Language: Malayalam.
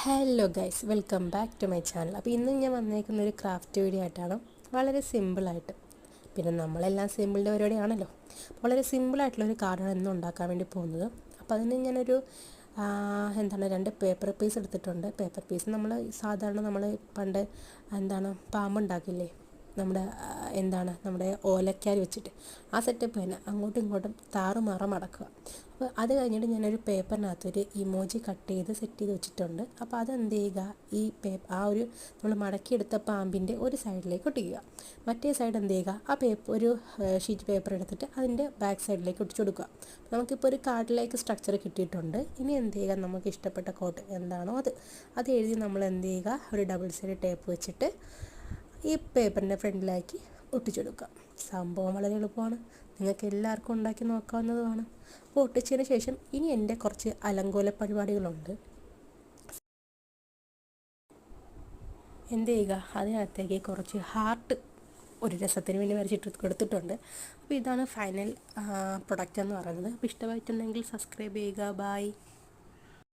Hello guys, welcome back to my channel. അപ്പോൾ ഇന്ന് ഞാൻ വന്നേക്കുന്ന ഒരു ക്രാഫ്റ്റ് വീഡിയോ ആയിട്ടാണ്. വളരെ സിമ്പിളായിട്ട്, പിന്നെ നമ്മളെല്ലാം സിമ്പിളിൻ്റെ പരിപാടിയാണല്ലോ. വളരെ സിമ്പിളായിട്ടുള്ളൊരു കാർഡാണ് ഇന്ന് ഉണ്ടാക്കാൻ വേണ്ടി പോകുന്നത്. അപ്പോൾ അതിന് ഞാനൊരു രണ്ട് പേപ്പർ പീസ് എടുത്തിട്ടുണ്ട്. പേപ്പർ പീസ് നമ്മൾ സാധാരണ നമ്മൾ പണ്ട് പാമ്പുണ്ടാക്കില്ലേ, നമ്മുടെ ഓലക്കാൽ വെച്ചിട്ട് ആ സെറ്റപ്പ് തന്നെ അങ്ങോട്ടും ഇങ്ങോട്ടും താറുമാറ മടക്കുക. അപ്പോൾ അത് കഴിഞ്ഞിട്ട് ഞാനൊരു പേപ്പറിനകത്തൊരു ഇമോജി കട്ട് ചെയ്ത് സെറ്റ് ചെയ്ത് വെച്ചിട്ടുണ്ട്. അപ്പോൾ അതെന്ത് ചെയ്യുക, നമ്മൾ മടക്കിയെടുത്ത പാമ്പിൻ്റെ ഒരു സൈഡിലേക്ക് ഒട്ടിക്കുക. മറ്റേ സൈഡ് എന്ത് ചെയ്യുക, ഒരു ഷീറ്റ് പേപ്പർ എടുത്തിട്ട് അതിൻ്റെ ബാക്ക് സൈഡിലേക്ക് ഒട്ടിച്ചു കൊടുക്കുക. നമുക്കിപ്പോൾ ഒരു കാർഡിലേക്ക് സ്ട്രക്ചർ കിട്ടിയിട്ടുണ്ട്. ഇനി എന്ത് ചെയ്യുക, നമുക്ക് ഇഷ്ടപ്പെട്ട കോട്ട് എന്താണോ അത് എഴുതി നമ്മൾ എന്ത് ചെയ്യുക, ഒരു ഡബിൾ സൈഡ് ടേപ്പ് വെച്ചിട്ട് ഈ പേപ്പറിൻ്റെ ഫ്രണ്ടിലേക്ക് ഒട്ടിച്ചെടുക്കുക. സംഭവം വളരെ എളുപ്പമാണ്, നിങ്ങൾക്ക് എല്ലാവർക്കും ഉണ്ടാക്കി നോക്കാവുന്നതുമാണ്. അപ്പോൾ ഒട്ടിച്ചതിന് ശേഷം ഇനി എൻ്റെ കുറച്ച് അലങ്കോല പരിപാടികളുണ്ട്. എന്ത് ചെയ്യുക, അതിനകത്തേക്ക് കുറച്ച് ഹാർട്ട് ഒരു രസത്തിന് വേണ്ടി വരച്ചിട്ട് കൊടുത്തിട്ടുണ്ട്. അപ്പോൾ ഇതാണ് ഫൈനൽ പ്രൊഡക്റ്റ് എന്ന് പറയുന്നത്. അപ്പോൾ ഇഷ്ടമായിട്ടുണ്ടെങ്കിൽ സബ്സ്ക്രൈബ് ചെയ്യുക. ബൈ.